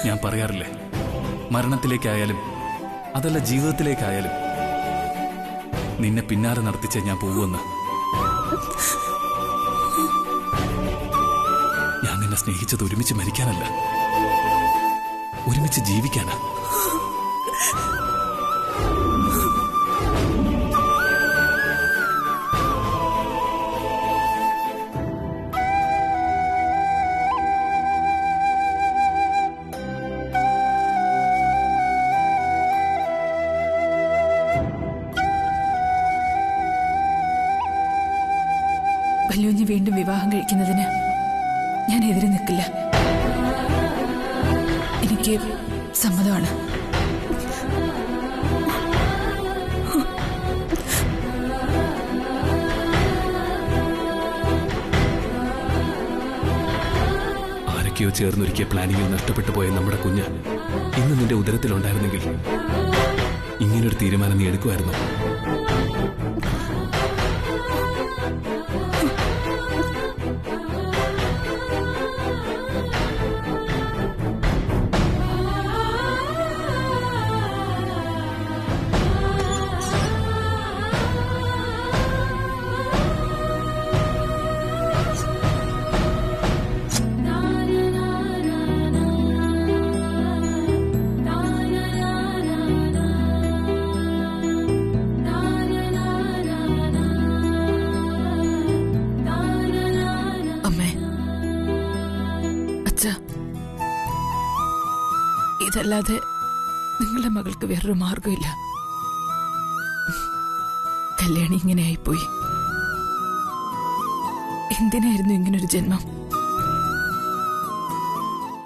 ഞാൻ പറയാറില്ലേ, മരണത്തിലേക്കായാലും അതല്ല ജീവിതത്തിലേക്കായാലും നിന്നെ പിന്നാലെ നടത്തിച്ചേ ഞാൻ പോവുമെന്ന്. ഞാൻ നിന്നെ സ്നേഹിച്ചത് ഒരുമിച്ച് മരിക്കാനല്ല, ഒരുമിച്ച് ജീവിക്കാനാ. വല്യോഞ്ഞ് വീണ്ടും വിവാഹം കഴിക്കുന്നതിന് ഞാൻ എതിരെ നിൽക്കില്ല. എനിക്ക് സമ്മതമാണ്. ആരൊക്കെയോ ചേർന്നൊരുക്കിയ പ്ലാനിങ്ങിൽ നഷ്ടപ്പെട്ടു പോയ നമ്മുടെ കുഞ്ഞ് ഇന്ന് നിന്റെ ഉദരത്തിലുണ്ടായിരുന്നെങ്കിൽ ഇങ്ങനൊരു തീരുമാനം നീ എടുക്കുമായിരുന്നു? ഇതല്ലാതെ നിങ്ങളുടെ മകൾക്ക് വേറൊരു മാർഗമില്ല. കല്യാണി ഇങ്ങനെ ആയിപ്പോയി. എന്തിനായിരുന്നു ഇങ്ങനൊരു ജന്മം?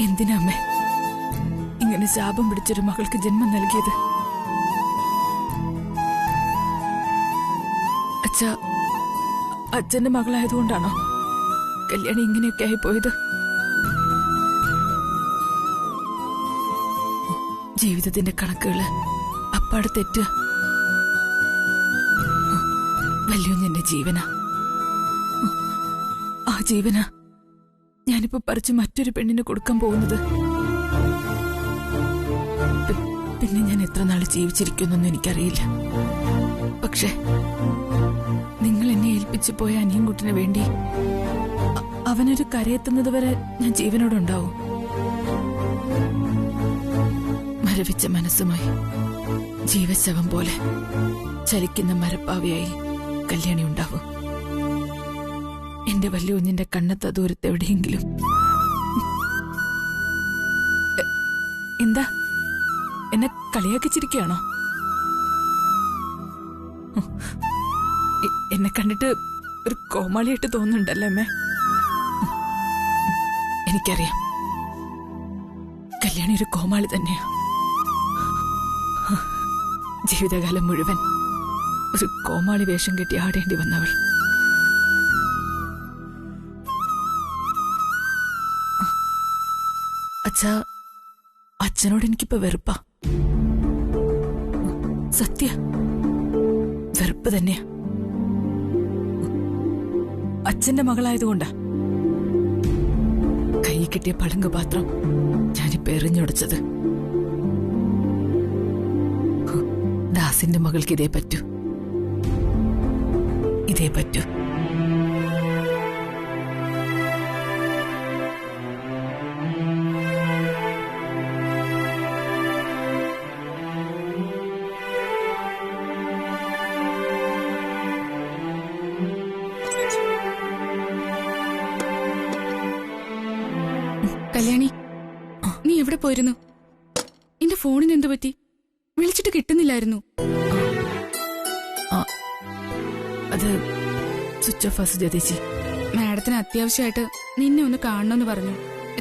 എന്തിനാ അമ്മേ ഇങ്ങനെ ശാപം പിടിച്ചൊരു മകൾക്ക് ജന്മം നൽകിയത്? അച്ഛന്റെ മകളായതുകൊണ്ടാണോ കല്യാണി ഇങ്ങനെയൊക്കെ ആയിപ്പോയത്? ജീവിതത്തിന്റെ കണക്കുകള് അപ്പാടെ തെറ്റ്. വല്യോഞ്ഞെന്റെ ജീവനാ. ആ ജീവനാ ഞാനിപ്പോ പറിച്ച് മറ്റൊരു പെണ്ണിന് കൊടുക്കാൻ പോകുന്നത്. പിന്നെ ഞാൻ എത്ര നാള് ജീവിച്ചിരിക്കുന്നൊന്നും എനിക്കറിയില്ല. പക്ഷെ നിങ്ങൾ എന്നെ ഏൽപ്പിച്ചു പോയ അനിയൻകുട്ടിന് വേണ്ടി അവനൊരു കരയെത്തുന്നത് വരെ ഞാൻ ജീവനോടുണ്ടാവും. മരവിച്ച മനസ്സുമായി ജീവശവം പോലെ ചലിക്കുന്ന മരപ്പാവയായി കല്യാണി ഉണ്ടാവും. എന്റെ വല്യോഞ്ഞിന്റെ കണ്ണത്ത ദൂരത്ത് എവിടെയെങ്കിലും. എന്താ എന്നെ കളിയാക്കിച്ചിരിക്കുകയാണോ? എന്നെ കണ്ടിട്ട് ഒരു കോമാളിയായിട്ട് തോന്നുന്നുണ്ടല്ലേ അമ്മേ? എനിക്കറിയാം, കല്യാണി ഒരു കോമാളി തന്നെയാ. ജീവിതകാലം മുഴുവൻ ഒരു കോമാളി വേഷം കെട്ടി ആടേണ്ടി വന്നവൾ. അച്ഛനോട് എനിക്കിപ്പോ വെറുപ്പാ. സത്യ വെറുപ്പ് തന്നെയാ. അച്ഛന്റെ മകളായതുകൊണ്ടാ കൈ കിട്ടിയ പളുങ്ക് പാത്രം ഞാനിപ്പോ എറിഞ്ഞൊടിച്ചത്. ദാസിന്റെ മകൾക്ക് ഇതേ പറ്റൂ, ഇതേ പറ്റൂ. കല്യാണി, നീ എവിടെ പോയിരുന്നു? എന്റെ ഫോണിന് എന്തു പറ്റി? വിളിച്ചിട്ട് കിട്ടുന്നില്ലായിരുന്നു. അത് സ്വിച്ച് ഓഫ് ആസ് ജ്യോതിച്ചി. മാഡത്തിന് അത്യാവശ്യമായിട്ട് നിന്നെ ഒന്ന് കാണണമെന്ന് പറഞ്ഞു.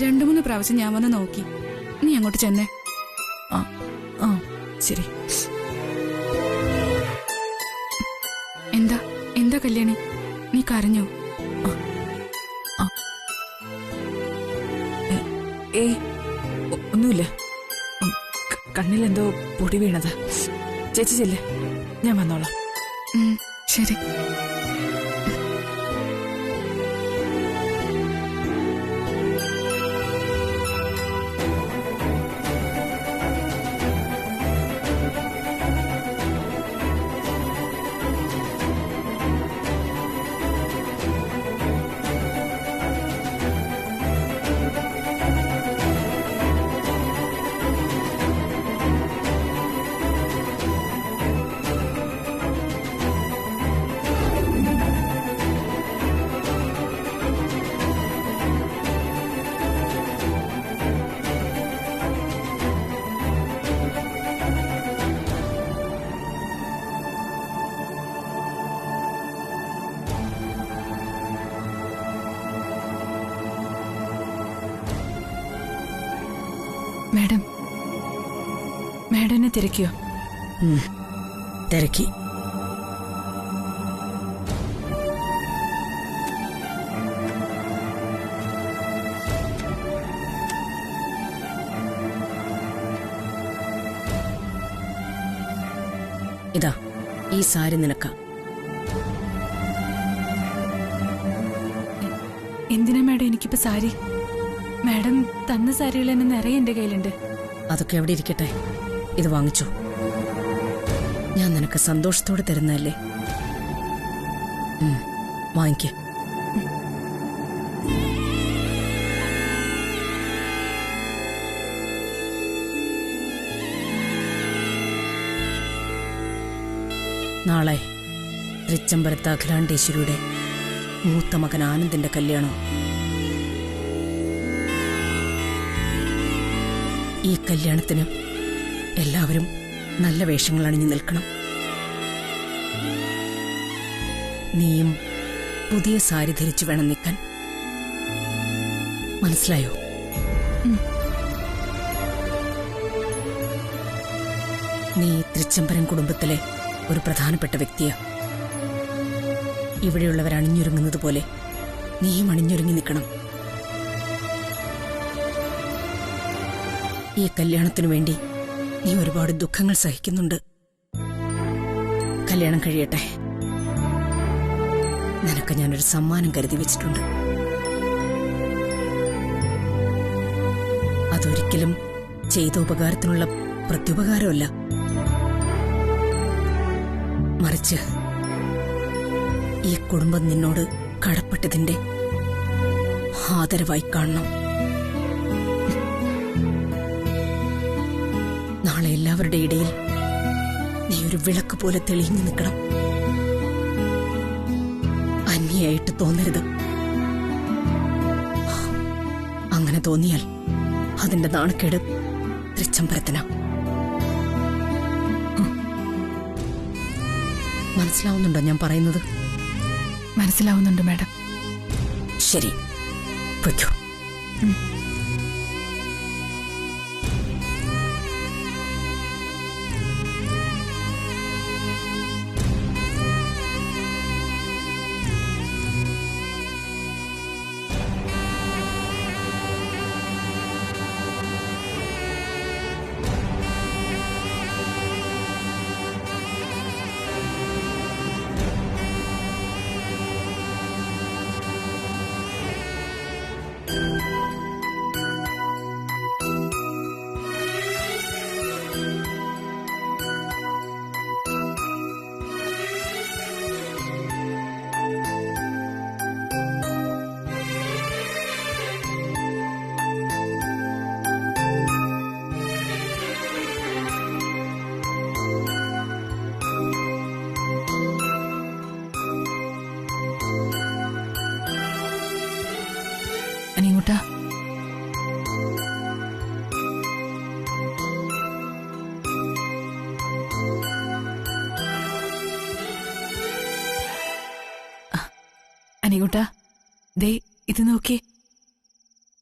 2-3 പ്രാവശ്യം ഞാൻ വന്ന് നോക്കി. നീ അങ്ങോട്ട് ചെന്നേ. ആ ശരി. എന്താ എന്താ കല്യാണി, നീ കരഞ്ഞോ? ഒന്നുമില്ല. കണ്ണിലെന്തോ പൊടി വീണതാ. ചേച്ചി ചെല്ലേ, ഞാൻ വന്നോളാം. ശരി. മാഡം, മാഡം എന്നെ തിരക്കിയോ? തിരക്കി. ഇതാ ഈ സാരി നിനക്ക. എന്തിനാ മാഡം എനിക്കിപ്പോ സാരി? മാഡം തന്ന സാരികൾ തന്നെ നിറയെ എന്റെ കയ്യിലുണ്ട്. അതൊക്കെ എവിടെ ഇരിക്കട്ടെ, ഇത് വാങ്ങിച്ചു. ഞാൻ നിനക്ക് സന്തോഷത്തോടെ തരുന്നതല്ലേ. വാങ്ങിക്ക. നാളെ തൃച്ചംബരത്ത് അഖിലാണ്ടേശ്വരിയുടെ മൂത്ത മകൻ ആനന്ദിന്റെ കല്യാണം. ഈ കല്യാണത്തിന് എല്ലാവരും നല്ല വേഷങ്ങൾ അണിഞ്ഞു നിൽക്കണം. നീയും പുതിയ സാരി ധരിച്ചു വേണം നിൽക്കാൻ. മനസ്സിലായോ? നീ തൃച്ചംബരം കുടുംബത്തിലെ ഒരു പ്രധാനപ്പെട്ട വ്യക്തിയാ. ഇവിടെയുള്ളവർ അണിഞ്ഞൊരുങ്ങുന്നത് പോലെ നീയും അണിഞ്ഞൊരുങ്ങി നിൽക്കണം. ഈ കല്യാണത്തിനു വേണ്ടി നീ ഒരുപാട് ദുഃഖങ്ങൾ സഹിക്കുന്നുണ്ട്. കല്യാണം കഴിയട്ടെ. നിനക്ക് ഞാനൊരു സമ്മാനം കരുതി വെച്ചിട്ടുണ്ട്. അതൊരിക്കലും ചെയ്ത ഉപകാരത്തിനുള്ള പ്രത്യുപകാരമല്ല, മറിച്ച് ഈ കുടുംബം നിന്നോട് കടപ്പെട്ടതിന്റെ ആദരവായി കാണണം. നാളെ എല്ലാവരുടെ ഇടയിൽ നീ ഒരു വിളക്ക് പോലെ തെളിഞ്ഞു നിൽക്കണം. അന്യായിട്ട് തോന്നരുത്. അങ്ങനെ തോന്നിയാൽ അതിന്റെ നാണക്കേട് തൃച്ചംബരത്തിനാ. മനസ്സിലാവുന്നുണ്ടോ ഞാൻ പറയുന്നത്? മനസ്സിലാവുന്നുണ്ട് മാഡം. ശരി, പൊയ്ക്കോ. അനികുട്ടാ, ദേ ഇത് നോക്കി.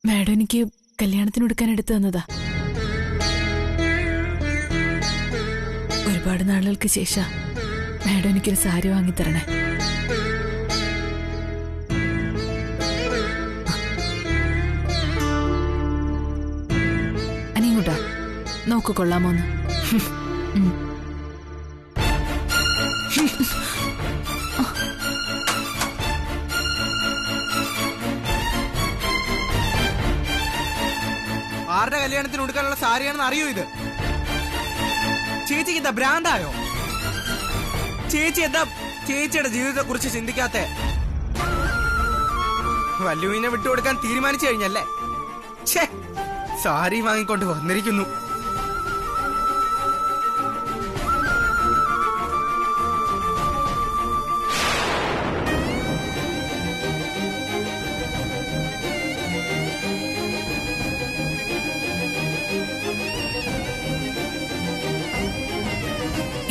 മാഡം എനിക്ക് കല്യാണത്തിന് എടുക്കാൻ എടുത്തു തന്നതാ. ഒരുപാട് നാളുകൾക്ക് ശേഷം മാഡം എനിക്കൊരു സാരി വാങ്ങിത്തരണേ. അനികുട്ടാ, നോക്കു കൊള്ളാമോന്ന്. ആരുടെ കല്യാണത്തിന് ഉടുക്കാനുള്ള സാരിയാണെന്ന് അറിയോ ഇത്? ചേച്ചിക്ക് എന്താ ഭ്രാന്തായോ? ചേച്ചി എന്താ ചേച്ചിയുടെ ജീവിതത്തെ കുറിച്ച് ചിന്തിക്കാത്തെ? വല്ലുവിനെ വിട്ടുകൊടുക്കാൻ തീരുമാനിച്ചു കഴിഞ്ഞല്ലേ? ഛേ, സാരി വാങ്ങിക്കൊണ്ട് വന്നിരിക്കുന്നു.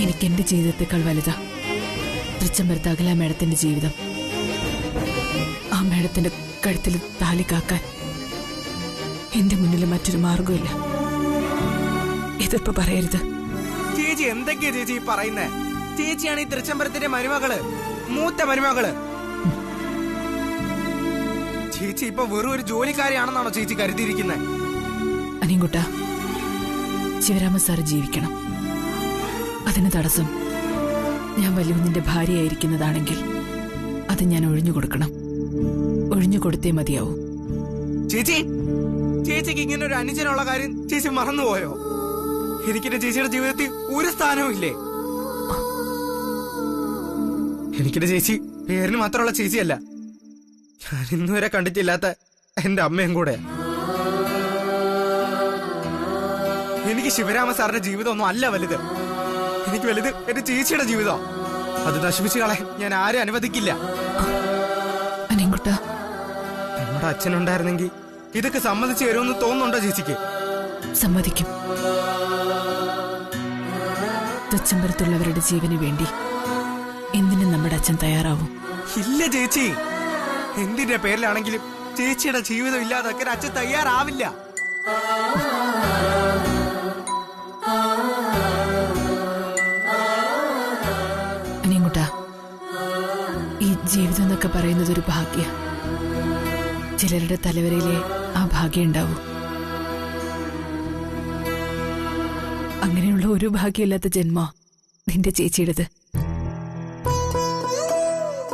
എനിക്ക് എന്റെ ജീവിതത്തെക്കാൾ വലുതാ തൃച്ചംബരത്ത് അകല മേഡത്തിന്റെ ജീവിതം. ആ മേഡത്തിന്റെ കഴുത്തിൽ താലി കാക്കാൻ എന്റെ മുന്നിൽ മറ്റൊരു മാർഗമില്ല. ഇതിപ്പോ പറയരുത്. ചേച്ചി എന്തൊക്കെയാ ചേച്ചി പറയുന്നേ? ചേച്ചിയാണ് ഈ തൃച്ചംബരത്തിന്റെ മരുമകള്, മൂത്ത മരുമകള്. ചേച്ചി ഇപ്പൊ വെറും ഒരു ജോലിക്കാരിയാണെന്നാണോ ചേച്ചി കരുതിയിരിക്കുന്നത്? അനിയൻകുട്ടാ, ശിവരാമ സാറ് ജീവിക്കണം. അതിന് തടസ്സം ഞാൻ വല്ലുവിന്റെ ഭാര്യയായിരിക്കുന്നതാണെങ്കിൽ അത് ഞാൻ ഒഴിഞ്ഞു കൊടുക്കണം. ഒഴിഞ്ഞു കൊടുത്തേ മതിയാവൂ. ചേച്ചി, ചേച്ചിക്ക് ഇങ്ങനെ ഒരു അനുജനുള്ള കാര്യം ചേച്ചി മറന്നുപോയോ? എനിക്കെന്റെ ചേച്ചിയുടെ ജീവിതത്തിൽ ഒരു സ്ഥാനവും ഇല്ലേ? എനിക്കെന്റെ ചേച്ചി പേരിന് മാത്രമുള്ള ചേച്ചിയല്ല, ഞാൻ ഇന്നുവരെ കണ്ടിട്ടില്ലാത്ത എന്റെ അമ്മയും കൂടെ. എനിക്ക് ശിവരാമ സാറിന്റെ ജീവിതമൊന്നും അല്ല വലുത്. എനിക്ക് വലുത് എന്റെ ചേച്ചിയുടെ ജീവിതം. അത് നശിപ്പിച്ചു കളയാൻ ഞാൻ ആരും അനുവദിക്കില്ല. അനിയൻകുട്ടാ, നമ്മുടെ അച്ഛനുണ്ടായിരുന്നെങ്കിൽ ഇതൊക്കെ സമ്മതിച്ചു തരുമെന്ന് തോന്നുന്നുണ്ടോ ചേച്ചിക്ക്? സമ്മതിക്കും. തൃച്ചംബരത്തുള്ളവരുടെ ജീവന് വേണ്ടി എന്തിനും നമ്മുടെ അച്ഛൻ തയ്യാറാവും. ഇല്ല ചേച്ചി, എന്തിന്റെ പേരിലാണെങ്കിലും ചേച്ചിയുടെ ജീവിതം ഇല്ലാതാക്കാൻ അച്ഛൻ തയ്യാറാവില്ല. അനിയൻകുട്ടാ, ഈ ജീവിതം എന്നൊക്കെ പറയുന്നത് ഒരു ഭാഗ്യ. ചിലരുടെ തലവരയിലെ ആ ഭാഗ്യം ഉണ്ടാവൂ. അങ്ങനെയുള്ള ഒരു ഭാഗ്യമില്ലാത്ത ജന്മ നിന്റെ ചേച്ചിയുടേത്.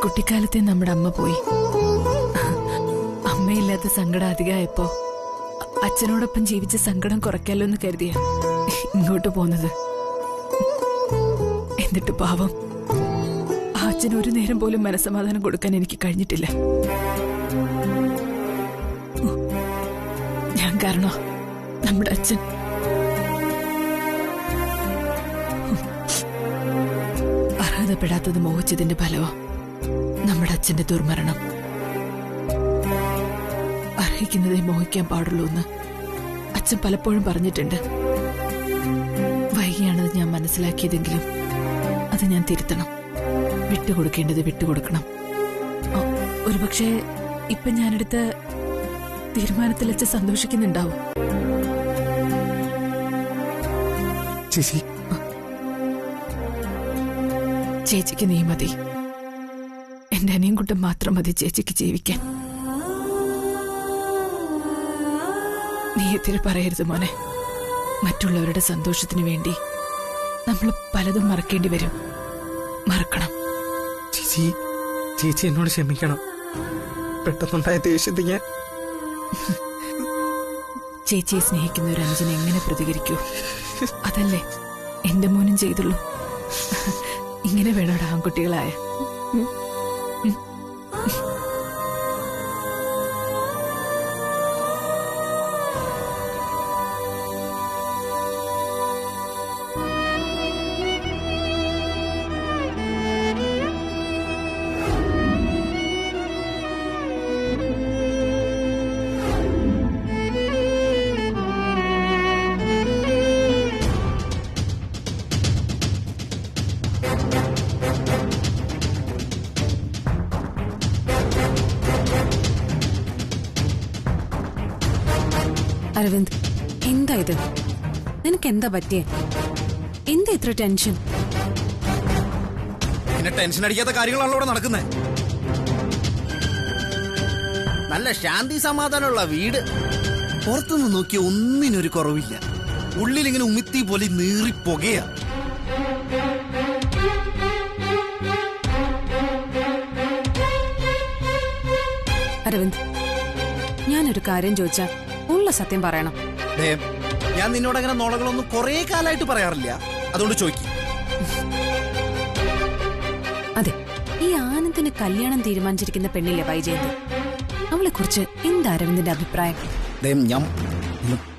കുട്ടിക്കാലത്തെ നമ്മുടെ അമ്മ പോയി. അമ്മയില്ലാത്ത സങ്കടം അധികമായപ്പോ അച്ഛനോടൊപ്പം ജീവിച്ച സങ്കടം കുറയ്ക്കാലോ എന്ന് കരുതിയ ഇങ്ങോട്ട് പോന്നത്. എന്നിട്ട് പാവം ആ അച്ഛന് ഒരു നേരം പോലും മനസ്സമാധാനം കൊടുക്കാൻ എനിക്ക് കഴിഞ്ഞിട്ടില്ല. ഞാൻ കാരണം നമ്മുടെ അച്ഛൻ അർഹതപ്പെടാത്തത് മോഹിച്ചതിന്റെ ഫലമാ നമ്മുടെ അച്ഛന്റെ ദുർമരണം. അർഹിക്കുന്നതേ മോഹിക്കാൻ പാടുള്ളൂ എന്ന് അച്ഛൻ പലപ്പോഴും പറഞ്ഞിട്ടുണ്ട്. വൈകിയാണത് ഞാൻ മനസ്സിലാക്കിയതെങ്കിലും അത് ഞാൻ തിരുത്തണം. വിട്ടുകൊടുക്കേണ്ടത് വിട്ടുകൊടുക്കണം. ഒരുപക്ഷെ ഇപ്പൊ ഞാനെടുത്ത തീരുമാനത്തിൽ അച്ഛൻ സന്തോഷിക്കുന്നുണ്ടാവും. ചേച്ചി, ചേച്ചിക്ക് നീ മതി. എന്റെ അനിയൻകുട്ടൻ മാത്രം മതി ചേച്ചിക്ക് ജീവിക്കാൻ. നീ എത്തിരി പറയരുത് മോനെ. മറ്റുള്ളവരുടെ സന്തോഷത്തിന് വേണ്ടി നമ്മൾ പലതും മറക്കേണ്ടി വരും. മറക്കണം. ചേച്ചി, ചേച്ചി എന്നോട് ക്ഷമിക്കണം. പെട്ടെന്നുണ്ടായ ദേഷ്യത്തിൽ ഞാൻ ചേച്ചിയെ സ്നേഹിക്കുന്ന ഒരു അനുജൻ എങ്ങനെ പ്രതികരിക്കൂ? അതല്ലേ എന്റെ മോനും ചെയ്തുള്ളൂ. ഇങ്ങനെ വേണോടാ ആൺകുട്ടികളായ. അരവിന്ദ്, എന്താ ഇത്? നിനക്ക് എന്താ പറ്റിയേ? എന്താ ഇത്ര ടെൻഷൻ? പിന്നെ ടെൻഷൻ അടിക്കാത്ത കാര്യങ്ങളാണല്ലോ ഇവിടെ നടക്കുന്നത്. നല്ല ശാന്തി സമാധാനമുള്ള വീട്. പുറത്തുനിന്ന് നോക്കിയ ഒന്നിനൊരു കുറവില്ല. ഉള്ളിലിങ്ങനെ ഉമിത്തി പോലെ നീറി പുകയാ. അരവിന്ദ്, ഞാനൊരു കാര്യം ചോദിച്ചാ ഉള്ള സത്യം പറയണം. ഞാൻ നിന്നോട് അങ്ങനെ നുണകളൊന്നും കുറെ കാലമായിട്ട് പറയാറില്ല, അതുകൊണ്ട് ചോദിക്കും. അതെ, ഈ ആനന്ദിന് കല്യാണം തീരുമാനിച്ചിരിക്കുന്ന പെണ്ണില്ലേ വൈജയന്തി, അവളെ കുറിച്ച് എന്താ അരവിന്ദിന്റെ അഭിപ്രായം? ഞാൻ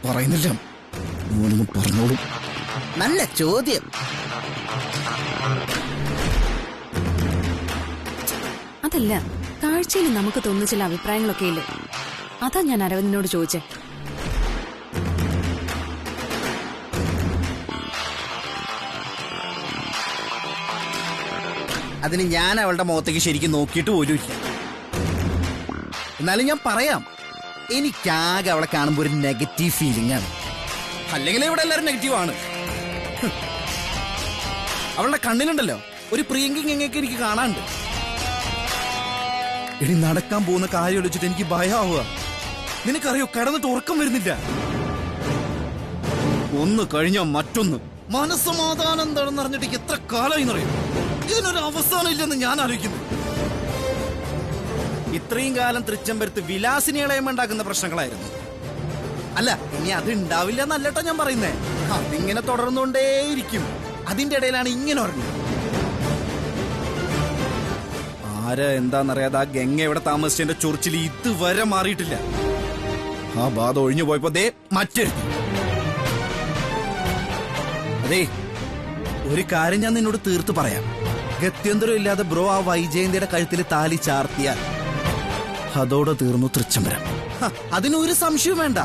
പറയുന്നില്ല, മോനൊന്നും പറഞ്ഞോളൂ. നല്ല ചോദ്യം. അതല്ല, കാഴ്ചയിൽ നമുക്ക് തോന്നുന്ന ചില അഭിപ്രായങ്ങളൊക്കെ ഇല്ലേ, അതാ ഞാൻ അരവിന്ദിനോട് ചോദിച്ചേ. അതിന് ഞാൻ അവളുടെ മുഖത്തേക്ക് ശരിക്കും നോക്കിയിട്ട് പോലും ഇല്ല. എന്നാലും ഞാൻ പറയാം, എനിക്കാകെ അവളെ കാണുമ്പോൾ ഒരു നെഗറ്റീവ് ഫീലിംഗ് ആണ്. അല്ലെങ്കിൽ ഇവിടെ എല്ലാവരും നെഗറ്റീവ് ആണ്. അവളുടെ കണ്ണിലുണ്ടല്ലോ ഒരു പ്രിയങ്കിങ് എങ്ങനെയൊക്കെ എനിക്ക് കാണാനുണ്ട്. ഇനി നടക്കാൻ പോകുന്ന കാര്യം വെച്ചിട്ട് എനിക്ക് ഭയമാവുക. നിനക്കറിയോ, കിടന്നിട്ട് ഉറക്കം വരുന്നില്ല. ഒന്ന് കഴിഞ്ഞാൽ മറ്റൊന്ന്. മനസ്സമാധാനം എന്താണെന്ന് അറിഞ്ഞിട്ട് എത്ര കാലമായി എന്നറിയും. ഇതിനൊരു അവസാനം ഇല്ലെന്ന് ഞാൻ ആലോചിക്കുന്നു. ഇത്രയും കാലം തൃച്ചംബരത്ത് വിലാസിനികളെയുണ്ടാക്കുന്ന പ്രശ്നങ്ങളായിരുന്നു. അല്ല, ഇനി അത് ഉണ്ടാവില്ല എന്നല്ലട്ടോ ഞാൻ പറയുന്നേ. അതിങ്ങനെ തുടർന്നുകൊണ്ടേയിരിക്കും. അതിന്റെ ഇടയിലാണ് ഇങ്ങനെ പറഞ്ഞത്. ആരാ എന്താന്നറിയാതെ ആ ഗംഗ എവിടെ താമസിച്ചതിന്റെ ചൊറിച്ചിൽ ഇതുവരെ മാറിയിട്ടില്ല. ആ ബാധ ഒഴിഞ്ഞു പോയപ്പോ ദേ മറ്റൊരു. അതെ, ഒരു കാര്യം ഞാൻ നിന്നോട് തീർത്ത് പറയാം. ഗത്യന്തരം ഇല്ലാതെ ബ്രോ ആ വൈജയന്തിയുടെ കഴുത്തിൽ താലി ചാർത്തിയാൽ അതോടെ തീർന്നു തൃച്ചംബരം. അതിനൊരു സംശയവും വേണ്ട.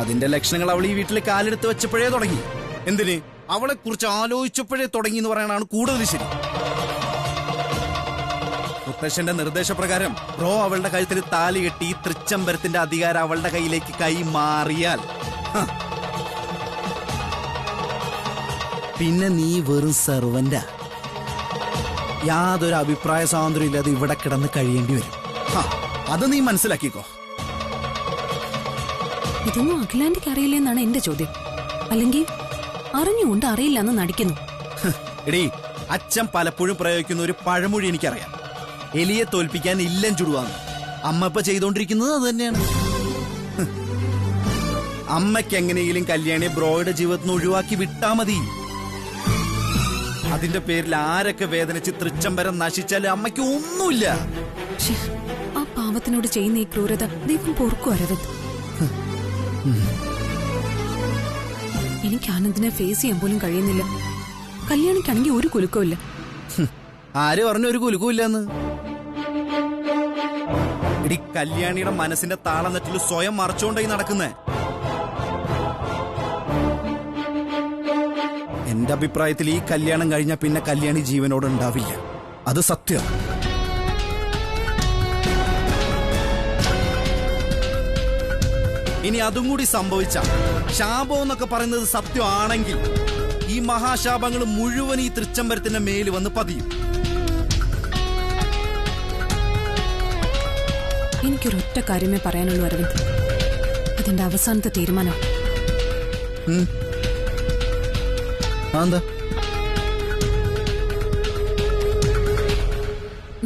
അതിന്റെ ലക്ഷണങ്ങൾ അവൾ ഈ വീട്ടിൽ കാലെടുത്ത് വെച്ചപ്പോഴേ തുടങ്ങി. എന്തിന്? അവളെ കുറിച്ച് ആലോചിച്ചപ്പോഴേ തുടങ്ങി എന്ന് പറയാനാണ് കൂടുതൽ ശരി. മുത്തശ്ശന്റെ നിർദ്ദേശപ്രകാരം ബ്രോ അവളുടെ കഴുത്തിൽ താലി കെട്ടി തൃച്ചംബരത്തിന്റെ അധികാരം അവളുടെ കയ്യിലേക്ക് കൈമാറിയാൽ പിന്നെ നീ വെറും സെർവന്റാ. യാതൊരു അഭിപ്രായ സ്വാതന്ത്ര്യം ഇല്ലാതെ ഇവിടെ കിടന്ന് കഴിയേണ്ടി വരും. അത് നീ മനസ്സിലാക്കിക്കോ. ഇതൊന്നും അഖിലാന്റിക്ക് അറിയില്ലെന്നാണ് എന്റെ ചോദ്യം. അല്ലെങ്കിൽ അറിഞ്ഞുകൊണ്ട് അറിയില്ല എന്ന് നടിക്കുന്നു. എടീ, അച്ഛൻ പലപ്പോഴും പ്രയോഗിക്കുന്ന ഒരു പഴമൊഴി എനിക്കറിയാം. എലിയെ തോൽപ്പിക്കാൻ ഇല്ലം ചുടുവാന്ന്. അമ്മ ഇപ്പൊ ചെയ്തോണ്ടിരിക്കുന്നത് അത് തന്നെയാണ്. അമ്മയ്ക്ക് എങ്ങനെയെങ്കിലും കല്യാണിയെ ബ്രോയുടെ ജീവിതത്തിൽ നിന്ന് ഒഴിവാക്കി വിട്ടാ മതി. അതിന്റെ പേരിൽ ആരൊക്കെ വേദനിച്ച് തൃച്ചംബരം നശിച്ചാലും അമ്മയ്ക്ക് ഒന്നുമില്ല. ആ പാവത്തിനോട് ചെയ്യുന്ന ഈ ക്രൂരത ദൈവം പൊറുക്കും അരവിന്ദ്. എനിക്ക് ആനന്ദിനെ ഫേസ് ചെയ്യാൻ പോലും കഴിയുന്നില്ല. കല്യാണിക്കാണെങ്കിൽ ഒരു കുലുക്കവും ഇല്ല. ആര് പറഞ്ഞു ഒരു കുലുക്കമില്ലെന്ന്? ഇടി, കല്യാണിയുടെ മനസ്സിന്റെ താളം നെറ്റിൽ സ്വയം മറച്ചുകൊണ്ടായി നടക്കുന്നേ. എന്റെ അഭിപ്രായത്തിൽ ഈ കല്യാണം കഴിഞ്ഞാൽ പിന്നെ കല്യാണി ജീവനോട് ഉണ്ടാവില്ല. അത് സത്യം. ഇനി അതും കൂടി സംഭവിച്ച ശാപം എന്നൊക്കെ പറയുന്നത് സത്യമാണെങ്കിൽ ഈ മഹാശാപങ്ങൾ മുഴുവൻ ഈ തൃച്ചംബരത്തിന്റെ മേല് വന്ന് പതിയും. എനിക്കൊരൊറ്റ കാര്യമേ പറയാനുള്ളൂ അരവിന്ദ്. അതിന്റെ അവസാനത്തെ തീരുമാനം. എന്താ?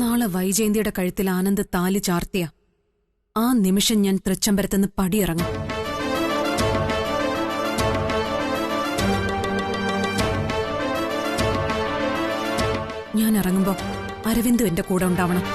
നാളെ വൈജയന്തിയുടെ കഴുത്തിൽ ആനന്ദ് താലി ചാർത്തിയ ആ നിമിഷം ഞാൻ തൃച്ചംബരത്തുനിന്ന് പടിയിറങ്ങും. ഞാൻ ഇറങ്ങുമ്പോ അരവിന്ദ് എന്റെ കൂടെ ഉണ്ടാവണം.